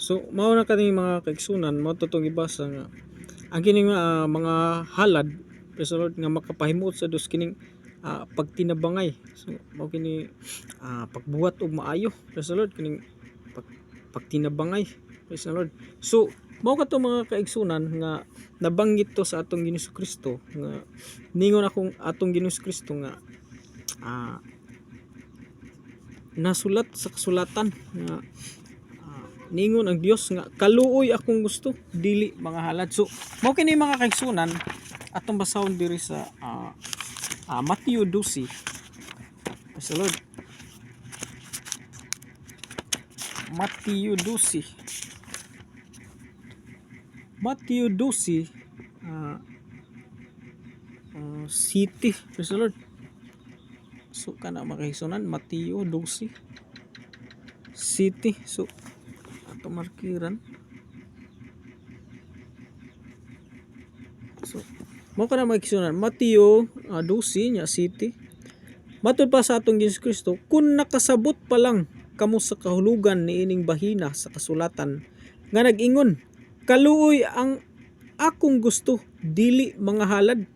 So mao na kani mga kaigsunan mao to tong ibasa nga ang kining mga halad praise the Lord nga makapahimuot sa Dios kining pagtinabangay. So mao kini pagbuhat og maayo praise the Lord kining pagtinabangay praise the Lord. So mao kato mga kaigsunan nga nabanggit to sa atong Ginoong Kristo nga ningon akong atong Ginoong Kristo nga nasulat sa kasulatan nga ningon ang Dios nga kaluoy akong gusto dili mga halad. So mao kini mga kaigsunan atong basahon diri sa Matthew 12. Praise the Lord. Matthew 12. Matthew 12 city. Praise the Lord. So kana mga kaigsunan Matthew 12 city. So ato markiran. So mao kana mga kaigsunan Matthew 12 nya city. Matud pa sa atong Ginoong Kristo, kung nakasabot pa lang kamo sa kahulugan niining bahina sa kasulatan nga nag-ingon, kaluoy ang akong gusto, dili mga halad,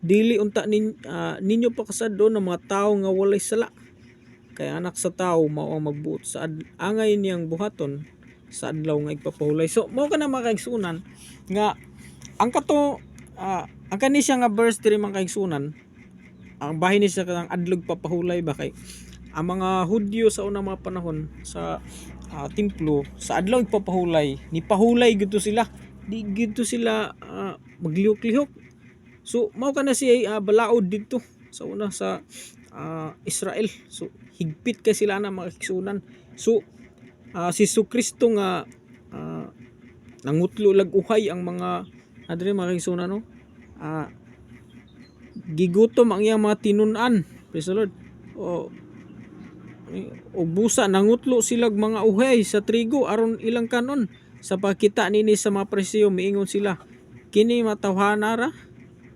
dili unta ninyo pakasado ng mga tao nga walay sala. Kaya anak sa tao mao ang magbuot sa angay niyang buhaton sa adlaw nga igpapahulay. So mao kana mga kaigsunan nga ang kato ang kani siya nga verse diri mga kaigsunan, ang bahin niya kanang adlog papahulay ba kay ang mga Hudyo sa unang mga panahon sa templo sa adlaw papahulay ni pahulay gito sila, di gito sila maglihok-lihok. So mao kana siya balaod dito sa una sa Israel. So higpit kay sila na mga kaigsunan. So si Jesucristo nga nangutlo lag uhay ang mga adre mga kaigsunan no, gigutom ang iyang mga tinun-an. Praise the Lord. O busa nangutlo silag mga uhay sa trigo aron ilang kanon. Sa pagkita nini sa mga presyo miingon sila, kini matawhanara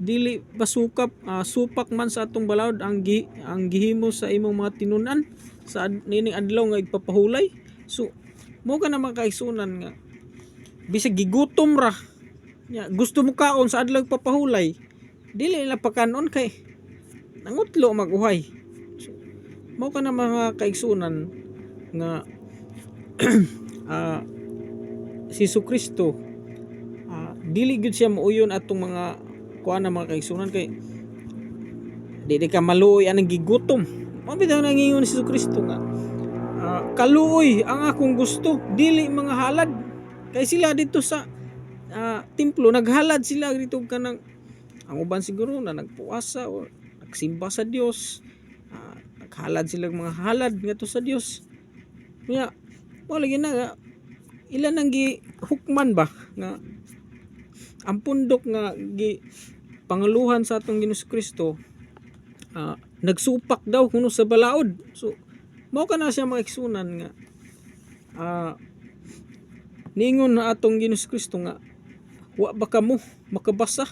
dili basukap supak man sa atong balaod ang gihimo sa imong mga tinun-an sa nining adlaw nga igpapahulay. So mo ka na mga kaigsunan nga bisag gigutom ra nya gusto mo kaon sa adlaw igpapahulay, dili na pakanon kay nangutlo maguhay. So, mao ka na mga kaigsunan nga si Jesucristo dili gyud siya mauyon atong mga kuan na mga kaigsunan kay dili ka maluoy anang gigutom. Mao bitaw nangingon si Jesucristo nga kaluoy ang akong gusto dili mga halad. Kay sila dito sa templo naghalad sila dito kanang ang uban siguro na nagpuasa o nagsimba sa Dios, naghalad sila mga halad ngadto sa Dios. Kaya mo lagi na nga ilan ang gihukman ba nga ang pundok nga gi pangaluhan sa atong Ginoong Kristo nagsupak daw kuno sa balaod. So mao kana siya mga kaigsunan nga ningon na atong Ginoong Kristo nga wa ba kamo makabasa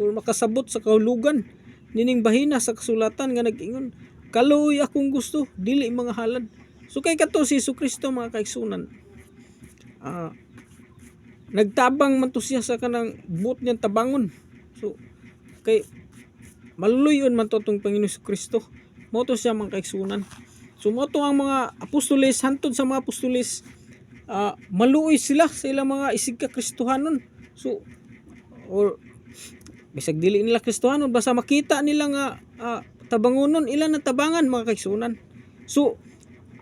o makasabot sa kahulugan nining bahina sa kasulatan nga nag-ingon, kaluoy akong gusto dili mga halad. So kay kato si Jesucristo mga kaigsunan nagtabang man to siya sa kanang buot niyang tabangon. So kay maluluyon man to tong Panginoon Jesucristo, mao to siya mga kaigsunan. So mao to ang mga apostoles, hantod sa mga apostoles maluoy sila sa ilang mga isig ka Kristohanon. So or bisag dili nila Kristohanon basta makita nila nga tabangonon ilan na tabangan mga kaigsunan. So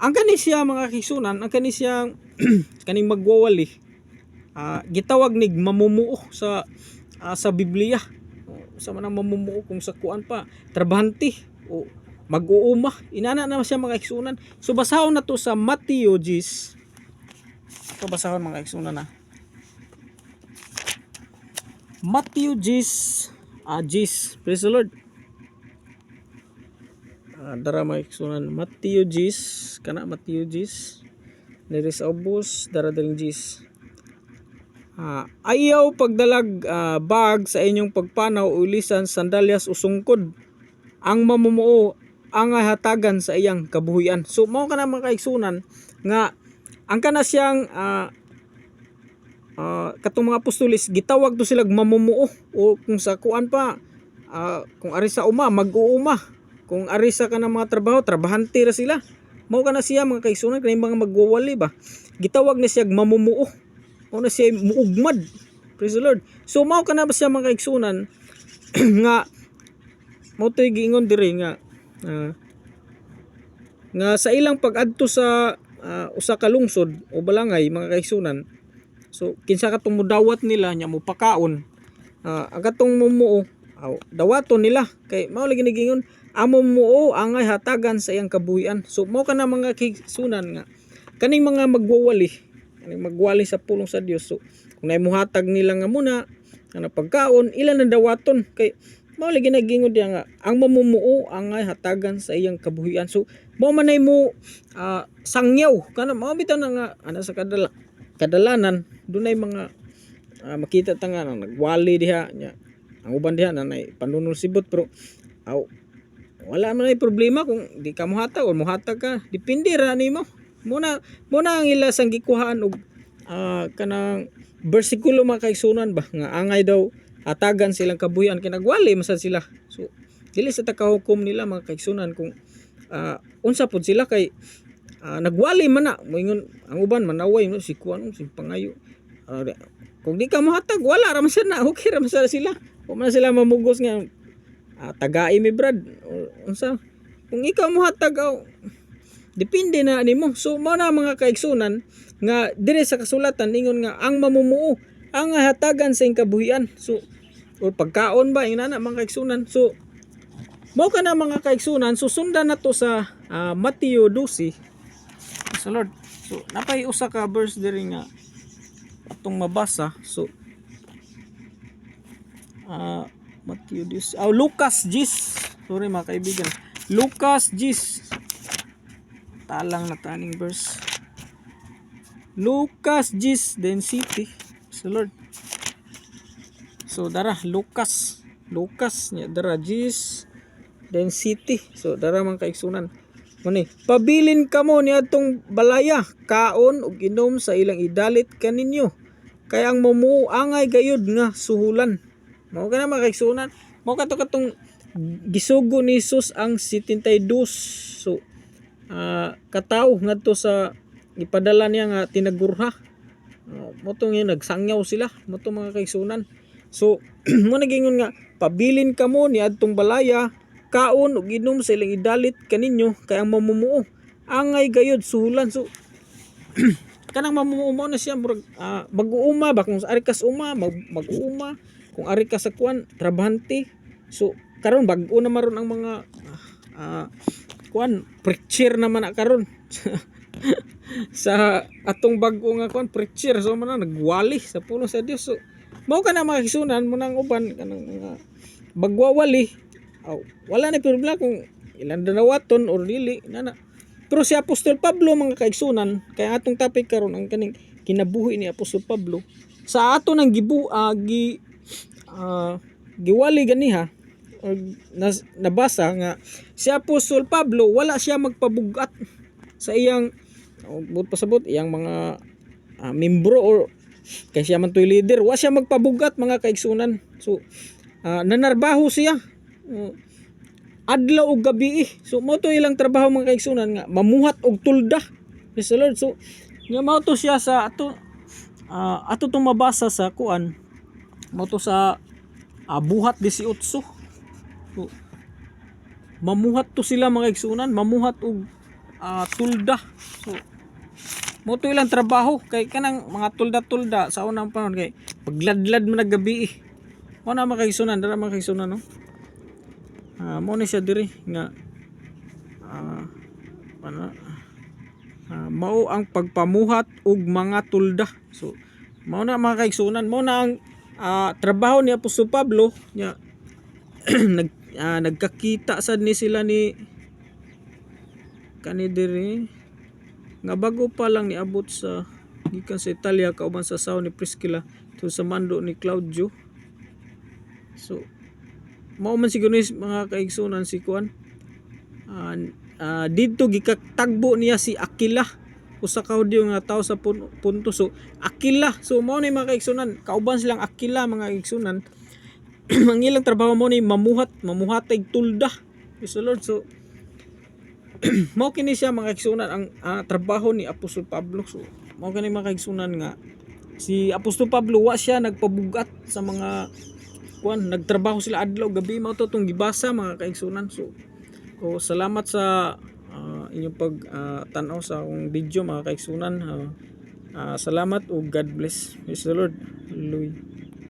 ang kani siya mga kaigsunan, ang kani siyang kaning magwawali gitawag nig mamumuo sa Biblia. Sa man ang mamumuo kung sa kuan pa trabahante o mag-uuma inana na siya mga kaigsunan. So basahon na to sa Matthew 10. Ito basahon mga kaigsunan na Matthew 10 praise the Lord. Dara mga kaigsunan Matthew 10 kana Matthew 10 diri sa ubos dara daling 10 ayaw pagdalag bag sa inyong pagpanaw o ulisan sandalyas o sungkod ang mamumuo ang hatagan sa iyang kabuhian. So mao kana mga kaigsunan nga ang kana siyang katong mga apostolis gitawag to sila mamumuo, o kung sa kuan pa, kung ari sa uma mag-uuma, kung ari sa kanang mga trabaho trabahante ra sila. Mao kana siya mga kaigsunan, kanang mga magwawali ba, gitawag na siya mamumuo, o na siya muugmad. Praise the Lord. So mao kana ba siya mga kaigsunan nga mao toy giingon diri nga sa ilang pag-adto sa usa ka lungsod o balangay mga kaigsunan. So kinsa katong mudawat nila nya mo pakaon, ang katong mumuo dawaton nila kay mao lagi nagingon ang mumuo angay hatagan sa iyang kabuhian. So mao kana mga kaigsunan nga kaning mga magwali sa pulong sa Dios. So kung naimuhatag nila nga muna nga pagkaon, ilan na dawaton kay mao lagi nagingon diya nga ang mamumuo angay hatagan sa iyang kabuhian. So mao man mo sangyaw kana mao bitaw na nga ana sa kadalanan dunay mga makita ta nga nagwali diha nya ang uban diha na nay panunol sibot, pero wala man ay problema kung di ka mohatag o mohatag ka, depende ra nimo. Muna ang ila sang gikuhaan og kanang bersikulo mga kaigsunan ba nga angay daw hatagan silang kabuhian kay nagwali masad sila. So dili sa takahukom nila mga kaigsunan kung unsa pud sila kay nagwali man na moingon ang uban manaway no si kuan si pangayo. Kung di ka mohatag wala ra man na, okay ra man sila. Wa man sila mamugos nga tagai mi brad unsa. Kung ikaw mohatag depende na nimo. So mao na mga kaigsunan nga dire sa kasulatan ingon nga ang mamumuo ang hatagan sa iyang kabuhian. So o pagkaon ba ina na mga kaigsunan. So mao kana mga kaigsunan, susundan nato sa Mateo 12 sa Lord. So napay usa ka verse diri nga atong mabasa. So Mateo 10 Lucas 10, sorry mga kaibigan, Lucas 10 talang na taning verse. Lucas 10 then city sa Lord. So dara Lucas nya dara 10 then city. So dara man kaigsunan mani pabilin kamo niadtong balaya kaon ug inom sa ilang idalit kaninyo kay ang mamuo angay gayud nga suhulan. Mao kana mga kaigsunan, mao katong gisugo ni Jesus ang 72 so katawo ngadto sa ipadala niya nga tinagurha. Mo tong nagsangyaw sila mo tong mga kaigsunan. So mo nagingon nga pabilin kamo niadtong balaya kaon ug inom sa ilang idalit kaninyo kay ang mamumuo angay gayud suhulan. So kanang mamumuo mo na siya mag-uuma ba kung ari kas uma mag-uuma, kung ari ka sa kuan trabahante. So karon bag-o na maron ang mga kuan preacher naman na karon sa atong bag-o nga kuan preacher. So man nagwali sa pulong sa Dios. So mao kana mga kaigsunan mo nang uban kanang mga bagwawali wala na problema kung ilan danawaton or dili nana. Pero si Apostol Pablo mga kaigsunan, kaya atong topic karon ang kaning kinabuhi ni Apostol Pablo sa ato nang giwali ganiha nabasa nga si Apostol Pablo wala siya magpabugat sa iyang pasabot iyang mga membro or kay siya man toy leader, wa siya magpabugat mga kaigsunan. So nanarbaho siya adlaw ug gabi. So mao to ilang trabaho mga kaigsunan nga mamuhat og tulda. Praise the Lord. So nga mao to siya sa ato tong mabasa sa kuan mao to sa buhat 18. So mamuhat to sila mga kaigsunan, mamuhat og tulda. So mo to ilang trabaho kay kanang mga tulda-tulda sa unang panahon kay pagladlad man gabi. Mo na mga kaigsunan, dara mga kaigsunan no. Mo ni siya diri nga mao ang pagpamuhat og mga tulda. So mao na mga kaigsunan, mao na ang trabaho ni Apostol Pablo nya nagkakita sad ni sila ni kani diri nga bago pa lang niabot sa gikan sa Italia kauban sa saw ni Priscilla to sa mando ni Claudio. So mao man siguro mga kaigsunan si kuan didto gikatagbo niya si Aquila usa ka Hudiyo nga tawo sa punto. So Aquila, so mao ni mga kaigsunan, kauban silang Aquila mga kaigsunan. Ang ilang trabaho mo ni mamuhatay tulda. Praise the Lord. So mao kini siya mga kaigsunan ang trabaho ni Apostol Pablo. So mao kini mga kaigsunan nga si Apostol Pablo wa siya nagpabugat sa mga nagtrabaho sila adlaw gabi, mao to tong gibasa mga kaigsunan. So salamat sa inyong pag tanaw sa akong video mga kaigsunan. Salamat o God bless. Praise the Lord. Hallelujah.